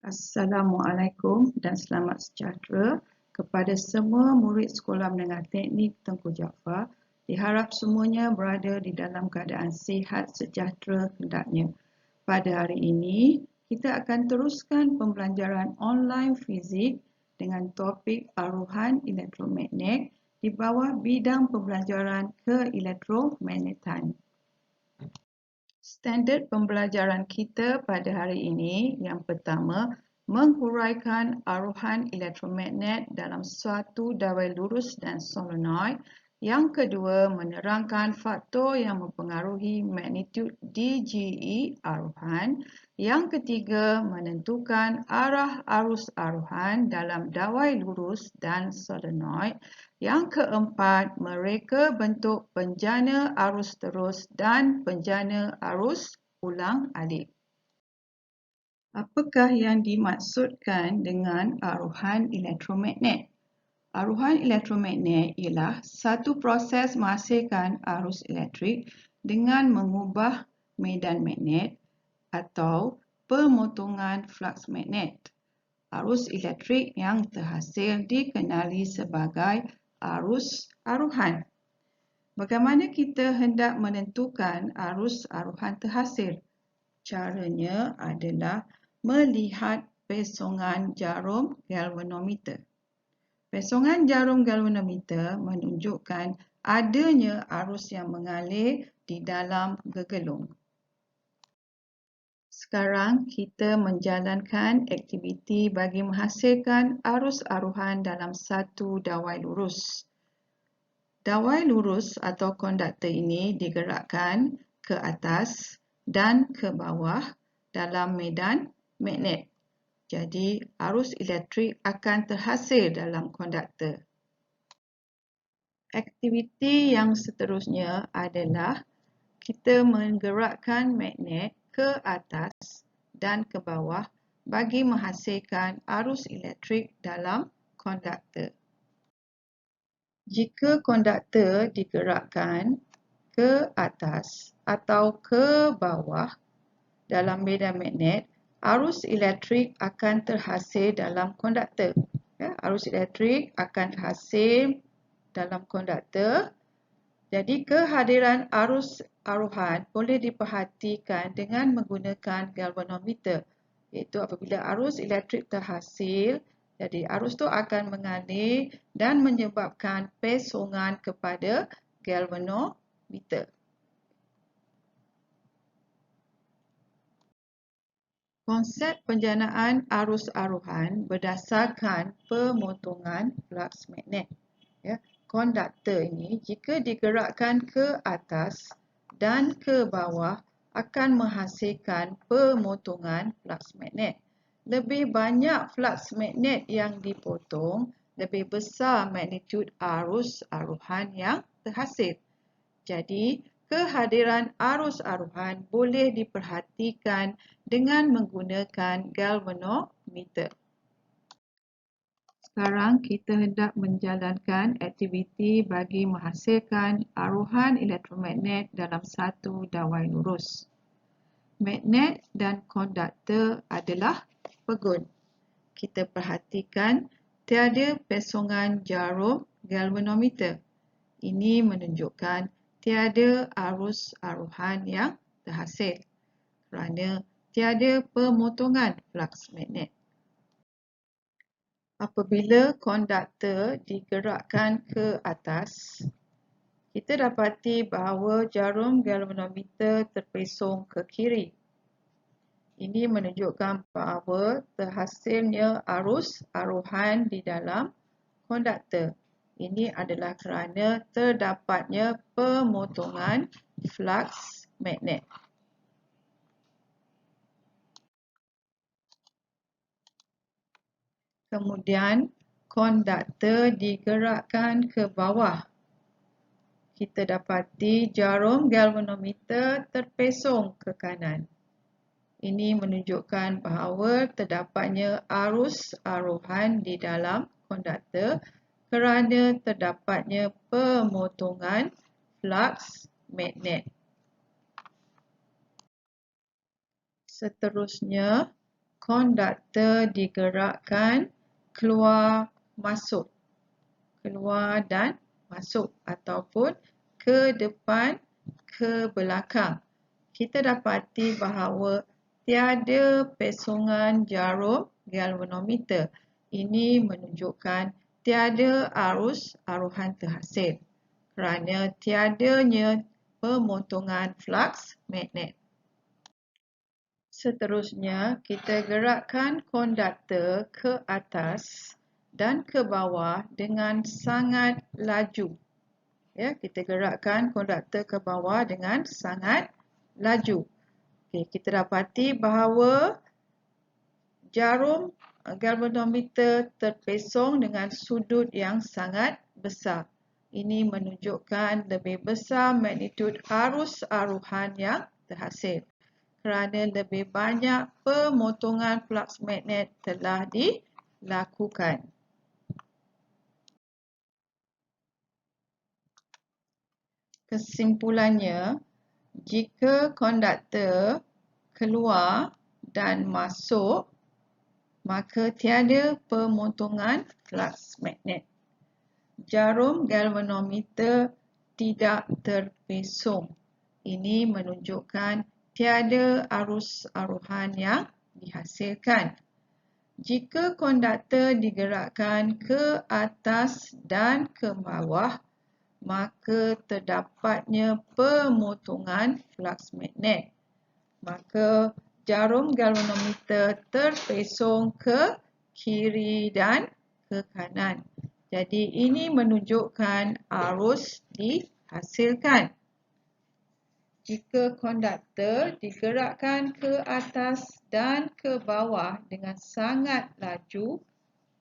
Assalamualaikum dan selamat sejahtera kepada semua murid Sekolah Menengah Teknik Tengku Jaafar. Diharap semuanya berada di dalam keadaan sihat sejahtera hendaknya. Pada hari ini, kita akan teruskan pembelajaran online fizik dengan topik aruhan elektromagnet di bawah bidang pembelajaran keelektromagnetan. Standard pembelajaran kita pada hari ini yang pertama, menghuraikan aruhan elektromagnet dalam suatu dawai lurus dan solenoid. Yang kedua, menerangkan faktor yang mempengaruhi magnitud DGE aruhan. Yang ketiga, menentukan arah arus aruhan dalam dawai lurus dan solenoid. Yang keempat, mereka bentuk penjana arus terus dan penjana arus ulang-alik. Apakah yang dimaksudkan dengan aruhan elektromagnet? Aruhan elektromagnet ialah satu proses menghasilkan arus elektrik dengan mengubah medan magnet atau pemotongan flux magnet. Arus elektrik yang terhasil dikenali sebagai arus aruhan. Bagaimana kita hendak menentukan arus aruhan terhasil? Caranya adalah melihat pesongan jarum galvanometer. Pesongan jarum galvanometer menunjukkan adanya arus yang mengalir di dalam gegelung. Sekarang kita menjalankan aktiviti bagi menghasilkan arus aruhan dalam satu dawai lurus. Dawai lurus atau konduktor ini digerakkan ke atas dan ke bawah dalam medan magnet. Jadi, arus elektrik akan terhasil dalam konduktor. Aktiviti yang seterusnya adalah kita menggerakkan magnet ke atas dan ke bawah bagi menghasilkan arus elektrik dalam konduktor. Jika konduktor digerakkan ke atas atau ke bawah dalam medan magnet, arus elektrik akan terhasil dalam konduktor. Arus elektrik akan terhasil dalam konduktor. Jadi, kehadiran arus aruhan boleh diperhatikan dengan menggunakan galvanometer, iaitu apabila arus elektrik terhasil, jadi arus itu akan mengalir dan menyebabkan pesongan kepada galvanometer. Konsep penjanaan arus aruhan berdasarkan pemotongan flux magnet. Konduktor ini jika digerakkan ke atas dan ke bawah akan menghasilkan pemotongan flux magnet. Lebih banyak flux magnet yang dipotong, lebih besar magnitud arus aruhan yang terhasil. Jadi, kehadiran arus aruhan boleh diperhatikan dengan menggunakan galvanometer. Sekarang kita hendak menjalankan aktiviti bagi menghasilkan aruhan elektromagnet dalam satu dawai lurus. Magnet dan konduktor adalah pegun. Kita perhatikan tiada pesongan jarum galvanometer. Ini menunjukkan tiada arus aruhan yang terhasil kerana tiada pemotongan flux magnet. Apabila konduktor digerakkan ke atas, kita dapati bahawa jarum galvanometer terpesong ke kiri. Ini menunjukkan bahawa terhasilnya arus aruhan di dalam konduktor. Ini adalah kerana terdapatnya pemotongan flux magnet. Kemudian, konduktor digerakkan ke bawah. Kita dapati jarum galvanometer terpesong ke kanan. Ini menunjukkan bahawa terdapatnya arus aruhan di dalam konduktor kerana terdapatnya pemotongan flux magnet. Seterusnya, konduktor digerakkan keluar dan masuk ataupun ke depan, ke belakang. Kita dapati bahawa tiada pesongan jarum galvanometer. Ini menunjukkan tiada arus aruhan terhasil kerana tiadanya pemotongan flux magnet. Seterusnya, kita gerakkan konduktor ke atas dan ke bawah dengan sangat laju. Ya, kita gerakkan konduktor ke bawah dengan sangat laju. Okey, kita dapati bahawa jarum galvanometer terpesong dengan sudut yang sangat besar. Ini menunjukkan lebih besar magnitud arus aruhan yang terhasil kerana lebih banyak pemotongan flux magnet telah dilakukan. Kesimpulannya, jika konduktor keluar dan masuk, maka tiada pemotongan flux magnet. Jarum galvanometer tidak terpesong. Ini menunjukkan tiada arus aruhan yang dihasilkan. Jika konduktor digerakkan ke atas dan ke bawah, maka terdapatnya pemotongan flux magnet. Maka jarum galvanometer terpesong ke kiri dan ke kanan. Jadi ini menunjukkan arus dihasilkan. Jika konduktor digerakkan ke atas dan ke bawah dengan sangat laju,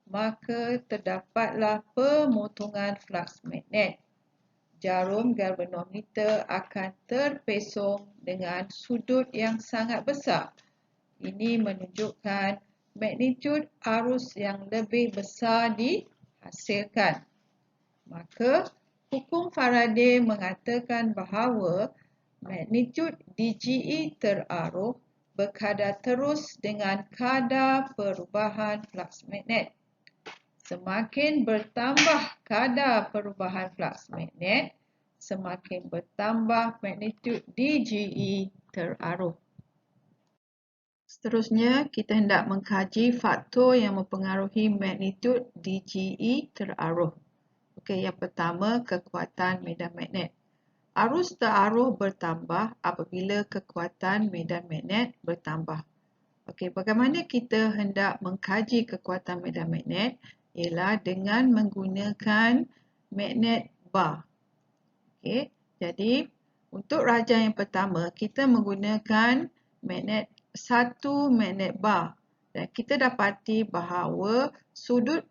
maka terdapatlah pemotongan flux magnet. Jarum galvanometer akan terpesong dengan sudut yang sangat besar. Ini menunjukkan magnitud arus yang lebih besar dihasilkan. Maka, hukum Faraday mengatakan bahawa magnitud DGE teraruh berkadar terus dengan kadar perubahan flux magnet. Semakin bertambah kadar perubahan flux magnet, semakin bertambah magnitud DGE teraruh. Seterusnya, kita hendak mengkaji faktor yang mempengaruhi magnitud DGE teraruh. Okey, yang pertama, kekuatan medan magnet. Arus teraruh bertambah apabila kekuatan medan magnet bertambah. Okey, bagaimana kita hendak mengkaji kekuatan medan magnet? Ialah dengan menggunakan magnet bar. Okey, jadi untuk rajah yang pertama, kita menggunakan satu magnet bar. Dan kita dapati bahawa sudut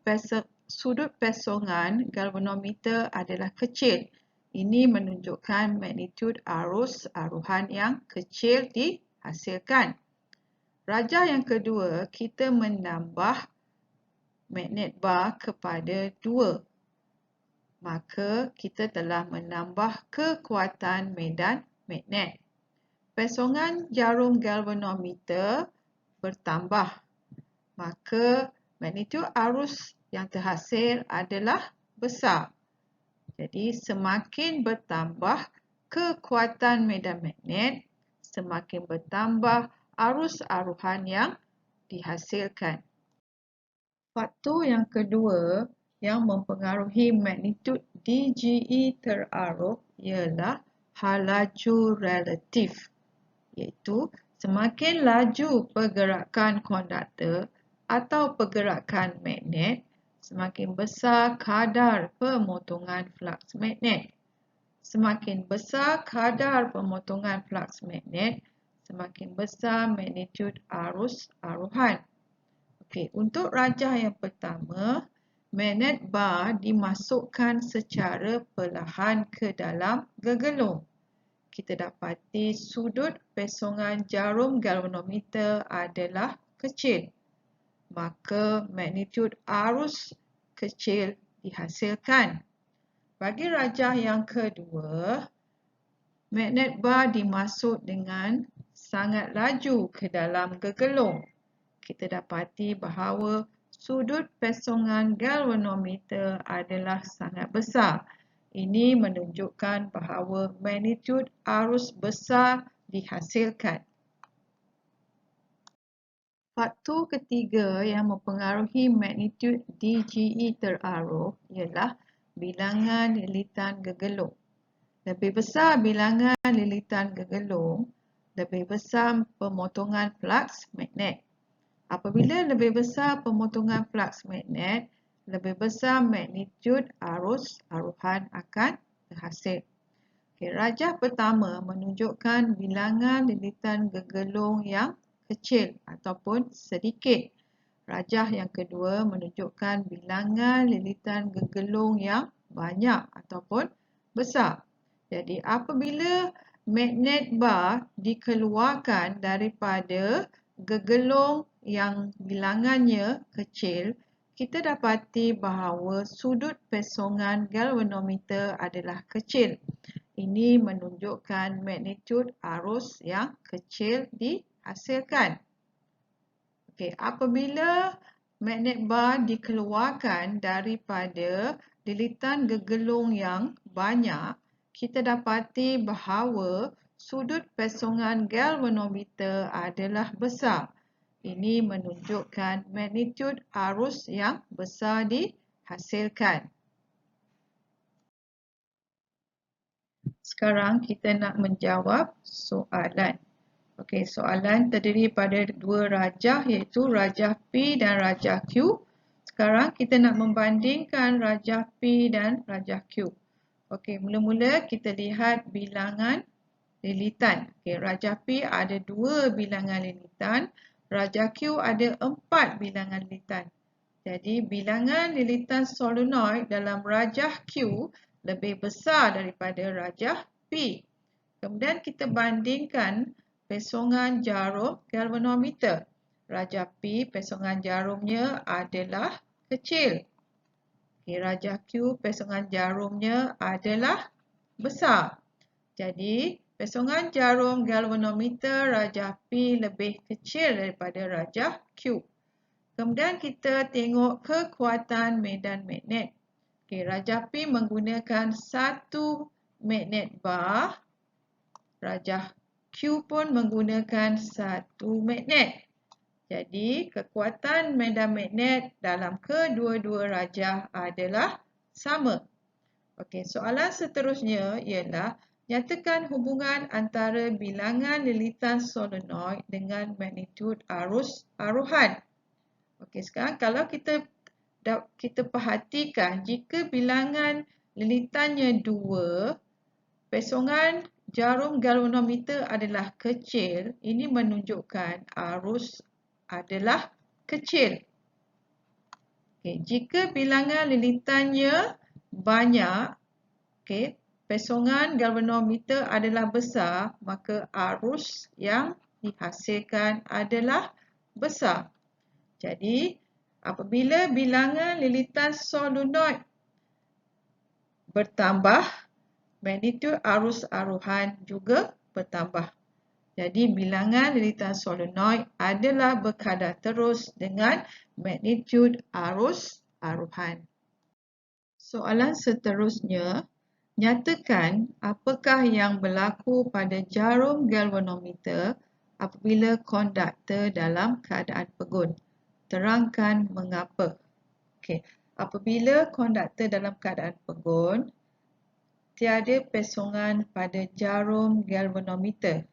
pesongan galvanometer adalah kecil. Ini menunjukkan magnitud arus aruhan yang kecil dihasilkan. Rajah yang kedua, kita menambah magnet bar kepada 2. Maka kita telah menambah kekuatan medan magnet. Pesongan jarum galvanometer bertambah. Maka magnitud arus yang terhasil adalah besar. Jadi, semakin bertambah kekuatan medan magnet, semakin bertambah arus aruhan yang dihasilkan. Faktor yang kedua yang mempengaruhi magnitud DGE teraruh ialah hal laju relatif, iaitu semakin laju pergerakan konduktor atau pergerakan magnet, semakin besar kadar pemotongan flux magnet. Semakin besar kadar pemotongan flux magnet, semakin besar magnitud arus aruhan. Okey, untuk rajah yang pertama, magnet bar dimasukkan secara perlahan ke dalam gegelung. Kita dapati sudut pesongan jarum galvanometer adalah kecil. Maka magnitud arus kecil dihasilkan. Bagi rajah yang kedua, magnet bar dimasuk dengan sangat laju ke dalam gegelung. kita dapati bahawa sudut pesongan galvanometer adalah sangat besar. Ini menunjukkan bahawa magnitud arus besar dihasilkan. Faktor ketiga yang mempengaruhi magnitud DGE teraruh ialah bilangan lilitan gegelung. Lebih besar bilangan lilitan gegelung, lebih besar pemotongan flux magnet. Apabila lebih besar pemotongan flux magnet, lebih besar magnitud arus aruhan akan terhasil. Rajah pertama menunjukkan bilangan lilitan gegelung yang kecil ataupun sedikit. Rajah yang kedua menunjukkan bilangan lilitan gegelung yang banyak ataupun besar. Jadi apabila magnet bar dikeluarkan daripada gegelung yang bilangannya kecil, kita dapati bahawa sudut pesongan galvanometer adalah kecil. Ini menunjukkan magnitud arus yang kecil dihasilkan. Apabila magnet bar dikeluarkan daripada lilitan gegelung yang banyak, kita dapati bahawa sudut pesongan galvanometer adalah besar. Ini menunjukkan magnitud arus yang besar dihasilkan. Sekarang kita nak menjawab soalan. Soalan terdiri pada dua rajah iaitu rajah P dan rajah Q. Sekarang kita nak membandingkan rajah P dan rajah Q. Mula-mula kita lihat bilangan lilitan. Rajah P ada 2 bilangan lilitan, rajah Q ada 4 bilangan lilitan. Jadi bilangan lilitan solenoid dalam rajah Q lebih besar daripada rajah P. Kemudian kita bandingkan pesongan jarum galvanometer. Rajah P, pesongan jarumnya adalah kecil. Rajah Q, pesongan jarumnya adalah besar. Jadi, pesongan jarum galvanometer rajah P lebih kecil daripada rajah Q. Kemudian kita tengok kekuatan medan magnet. Rajah P menggunakan satu magnet bar. Rajah Q pun menggunakan satu magnet. Jadi, kekuatan medan magnet dalam kedua-dua rajah adalah sama. Soalan seterusnya ialah nyatakan hubungan antara bilangan lilitan solenoid dengan magnitud arus aruhan. Sekarang kalau kita perhatikan jika bilangan lilitannya 2, pesongan jarum galvanometer adalah kecil, ini menunjukkan arus adalah kecil. Jika bilangan lilitannya banyak, pesongan galvanometer adalah besar, maka arus yang dihasilkan adalah besar. Jadi, apabila bilangan lilitan solenoid bertambah, magnitud arus aruhan juga bertambah. Jadi, bilangan lilitan solenoid adalah berkadar terus dengan magnitud arus aruhan. Soalan seterusnya, nyatakan apakah yang berlaku pada jarum galvanometer apabila konduktor dalam keadaan pegun. Terangkan mengapa. Apabila konduktor dalam keadaan pegun, tiada pesongan pada jarum galvanometer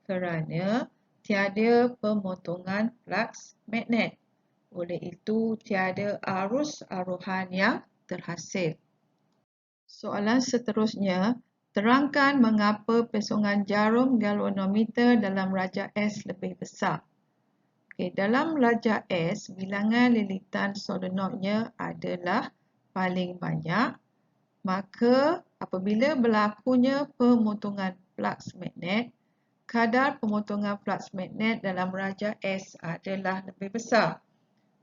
kerana tiada pemotongan flux magnet. Oleh itu, tiada arus aruhan yang terhasil. Soalan seterusnya, terangkan mengapa pesongan jarum galvanometer dalam rajah S lebih besar. Dalam rajah S, bilangan lilitan solenoidnya adalah paling banyak. Maka, apabila berlakunya pemotongan flux magnet, kadar pemotongan flux magnet dalam rajah S adalah lebih besar.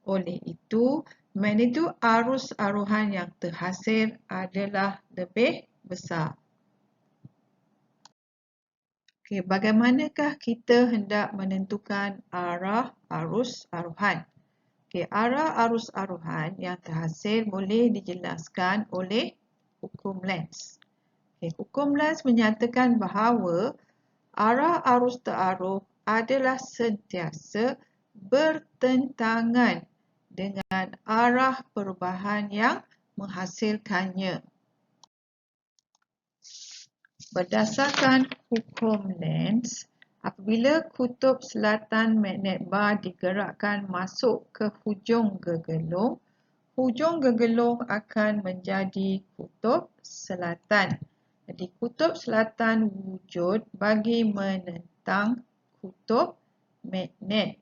Oleh itu, magnitud arus aruhan yang terhasil adalah lebih besar. Okey, bagaimanakah kita hendak menentukan arah arus aruhan? Okey, arah arus aruhan yang terhasil boleh dijelaskan oleh hukum Lenz. Okey, hukum Lenz menyatakan bahawa arah arus teraruh adalah sentiasa bertentangan dengan arah perubahan yang menghasilkannya. Berdasarkan hukum Lenz, apabila kutub selatan magnet bar digerakkan masuk ke hujung gegelung akan menjadi kutub selatan. Jadi kutub selatan wujud bagi menentang kutub magnet.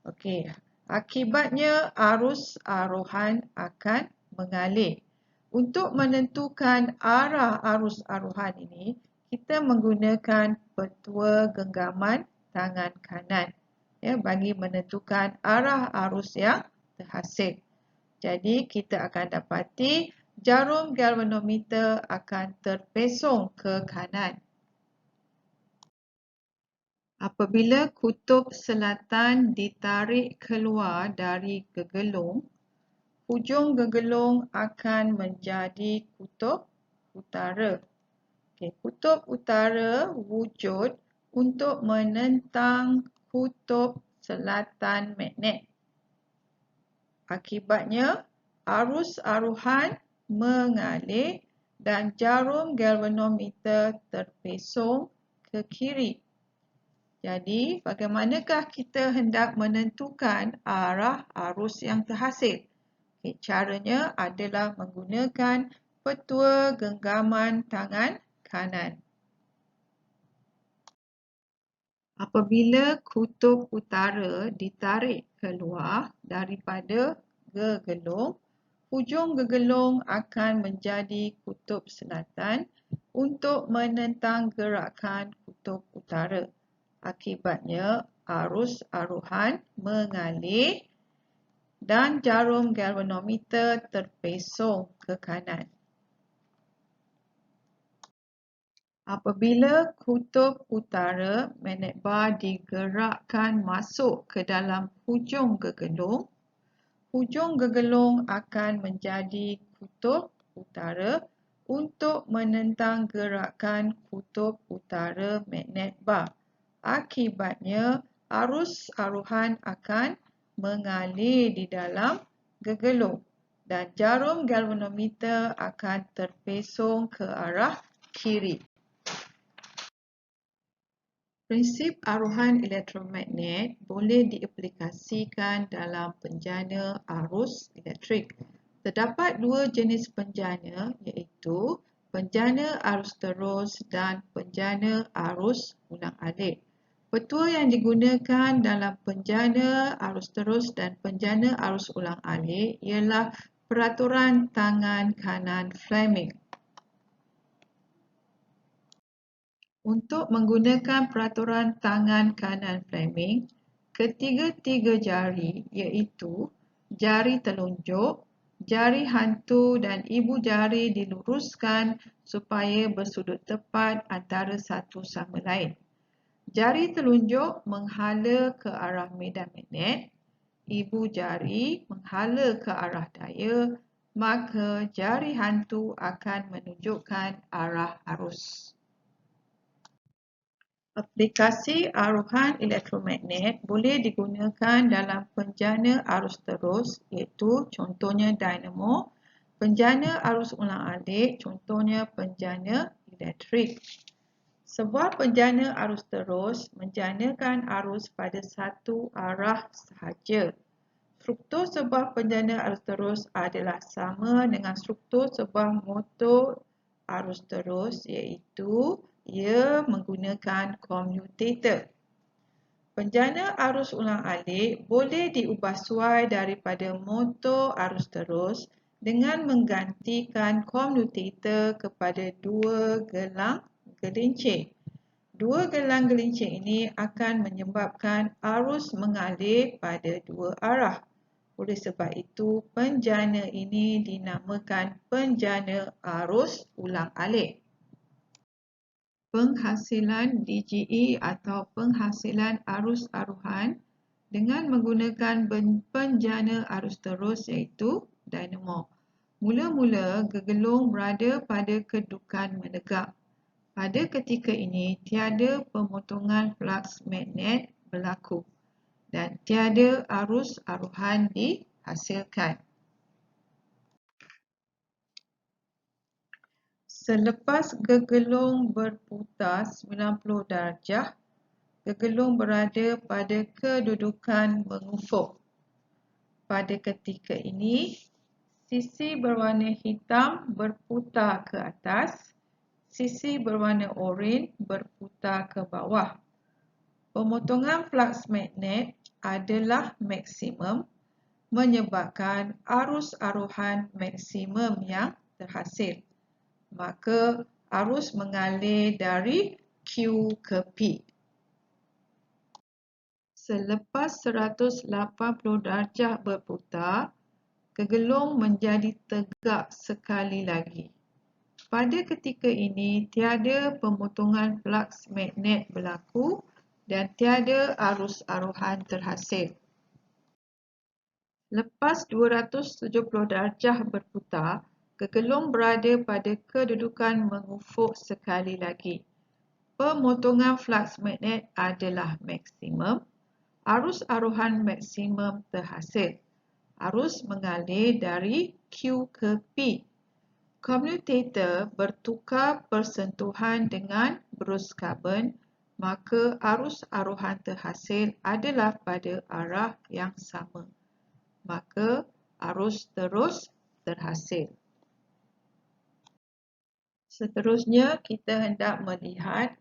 Okey, akibatnya arus aruhan akan mengalir. Untuk menentukan arah arus aruhan ini, kita menggunakan petua genggaman tangan kanan bagi menentukan arah arus yang terhasil. Jadi kita akan dapati jarum galvanometer akan terpesong ke kanan. Apabila kutub selatan ditarik keluar dari gegelung, hujung gegelung akan menjadi kutub utara. Okey, kutub utara wujud untuk menentang kutub selatan magnet. Akibatnya, arus aruhan mengalir dan jarum galvanometer terpesong ke kiri. Jadi, bagaimanakah kita hendak menentukan arah arus yang terhasil? Okay, caranya adalah menggunakan petua genggaman tangan kanan. Apabila kutub utara ditarik keluar daripada gegelung, hujung gegelung akan menjadi kutub selatan untuk menentang gerakan kutub utara. Akibatnya, arus aruhan mengalir dan jarum galvanometer terpesong ke kanan. Apabila kutub utara magnet bar digerakkan masuk ke dalam hujung gegelung akan menjadi kutub utara untuk menentang gerakan kutub utara magnet bar. Akibatnya, arus aruhan akan mengalir di dalam gegelung dan jarum galvanometer akan terpesong ke arah kiri. Prinsip aruhan elektromagnet boleh diaplikasikan dalam penjana arus elektrik. Terdapat dua jenis penjana iaitu penjana arus terus dan penjana arus ulang-alik. Petua yang digunakan dalam penjana arus terus dan penjana arus ulang-alik ialah peraturan tangan kanan Fleming. Untuk menggunakan peraturan tangan kanan Fleming, ketiga-tiga jari iaitu jari telunjuk, jari hantu dan ibu jari diluruskan supaya bersudut tepat antara satu sama lain. Jari telunjuk menghala ke arah medan magnet, ibu jari menghala ke arah daya, maka jari hantu akan menunjukkan arah arus. Aplikasi aruhan elektromagnet boleh digunakan dalam penjana arus terus iaitu contohnya dinamo, penjana arus ulang-alik contohnya penjana elektrik. Sebuah penjana arus terus menjanakan arus pada satu arah sahaja. Struktur sebuah penjana arus terus adalah sama dengan struktur sebuah motor arus terus iaitu ia menggunakan commutator. Penjana arus ulang-alik boleh diubah suai daripada motor arus terus dengan menggantikan commutator kepada dua gelang gelincir. Dua gelang gelincir ini akan menyebabkan arus mengalir pada dua arah. Oleh sebab itu, penjana ini dinamakan penjana arus ulang-alik. penghasilan DGE atau penghasilan arus aruhan dengan menggunakan penjana arus terus iaitu dinamo. Mula-mula gegelung berada pada kedudukan menegak. Pada ketika ini tiada pemotongan flux magnet berlaku dan tiada arus aruhan dihasilkan. Selepas gegelung berputar 90 darjah, gegelung berada pada kedudukan mengufuk. Pada ketika ini, sisi berwarna hitam berputar ke atas, sisi berwarna oranye berputar ke bawah. Pemotongan flux magnet adalah maksimum menyebabkan arus aruhan maksimum yang terhasil. Maka arus mengalir dari Q ke P. Selepas 180 darjah berputar, gegelung menjadi tegak sekali lagi. Pada ketika ini, tiada pemotongan flux magnet berlaku dan tiada arus aruhan terhasil. Lepas 270 darjah berputar, gegelung berada pada kedudukan mengufuk sekali lagi. Pemotongan flux magnet adalah maksimum. Arus aruhan maksimum terhasil. Arus mengalir dari Q ke P. Commutator bertukar persentuhan dengan brus karbon, maka arus aruhan terhasil adalah pada arah yang sama. Maka arus terus terhasil. Seterusnya, kita hendak melihat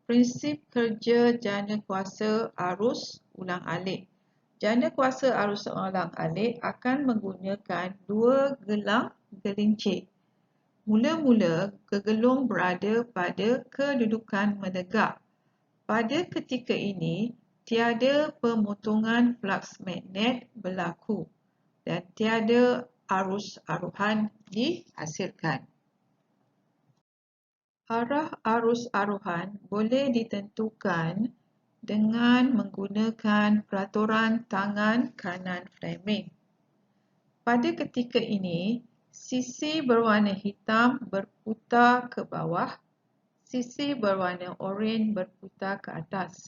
prinsip kerja jana kuasa arus ulang-alik. Jana kuasa arus ulang-alik akan menggunakan dua gelang gelincir. Mula-mula, gegelung berada pada kedudukan menegak. Pada ketika ini, tiada pemotongan flux magnet berlaku dan tiada arus aruhan dihasilkan. Arah arus aruhan boleh ditentukan dengan menggunakan peraturan tangan kanan framing. Pada ketika ini, sisi berwarna hitam berputar ke bawah, sisi berwarna oranye berputar ke atas.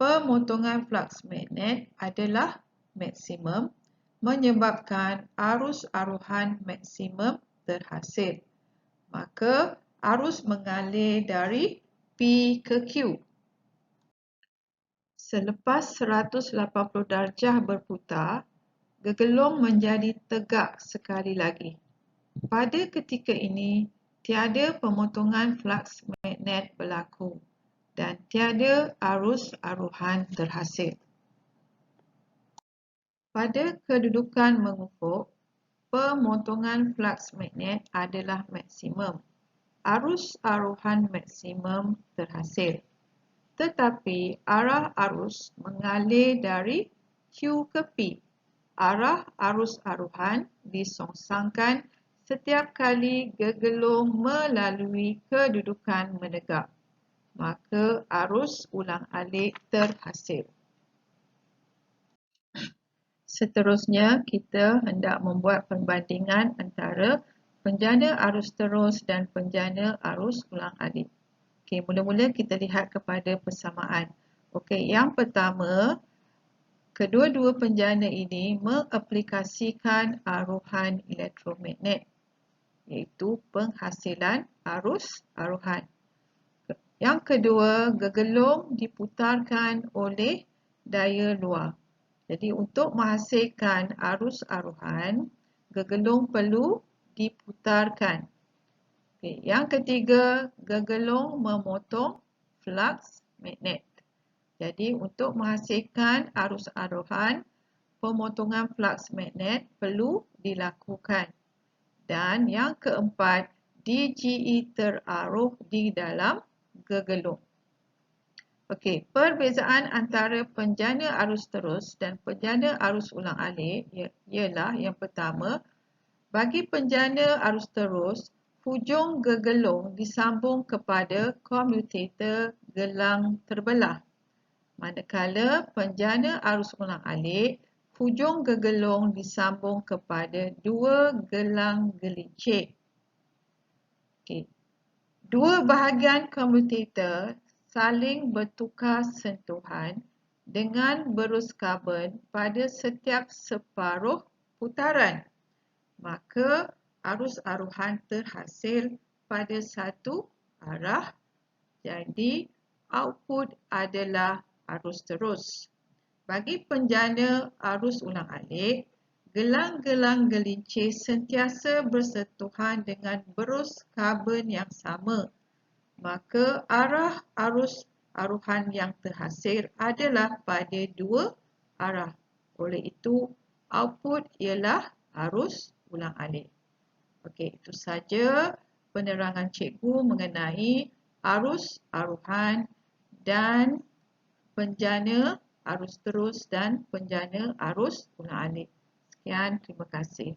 Pemotongan flux magnet adalah maksimum menyebabkan arus aruhan maksimum terhasil. Maka arus mengalir dari P ke Q. Selepas 180 darjah berputar, gegelung menjadi tegak sekali lagi. Pada ketika ini, tiada pemotongan flux magnet berlaku dan tiada arus aruhan terhasil. Pada kedudukan mengufuk, pemotongan flux magnet adalah maksimum. Arus aruhan maksimum terhasil. Tetapi arah arus mengalir dari Q ke P. Arah arus aruhan disongsangkan setiap kali gegelung melalui kedudukan menegak. Maka arus ulang-alik terhasil. Seterusnya, kita hendak membuat perbandingan antara penjana arus terus dan penjana arus ulang-alik. Okey, mula-mula kita lihat kepada persamaan. Okey, yang pertama, kedua-dua penjana ini mengaplikasikan aruhan elektromagnet, iaitu penghasilan arus aruhan. Yang kedua, gegelung diputarkan oleh daya luar. Jadi untuk menghasilkan arus aruhan, gegelung perlu diputarkan. Okay. Yang ketiga, gegelung memotong flux magnet. Jadi untuk menghasilkan arus aruhan, pemotongan flux magnet perlu dilakukan. Dan yang keempat, DGE teraruh di dalam gegelung. Okey, perbezaan antara penjana arus terus dan penjana arus ulang-alik ialah yang pertama, bagi penjana arus terus, hujung gegelung disambung kepada komutator gelang terbelah. Manakala penjana arus ulang-alik, hujung gegelung disambung kepada dua gelang gelincir. Okey. Dua bahagian komutator saling bertukar sentuhan dengan berus karbon pada setiap separuh putaran. Maka arus aruhan terhasil pada satu arah. Jadi output adalah arus terus. Bagi penjana arus ulang-alik, gelang-gelang gelincir sentiasa bersentuhan dengan berus karbon yang sama. Maka arah arus aruhan yang terhasil adalah pada dua arah. Oleh itu, output ialah arus ulang-alik. Okey, itu saja penerangan cikgu mengenai arus aruhan dan penjana arus terus dan penjana arus ulang-alik. Sekian, terima kasih.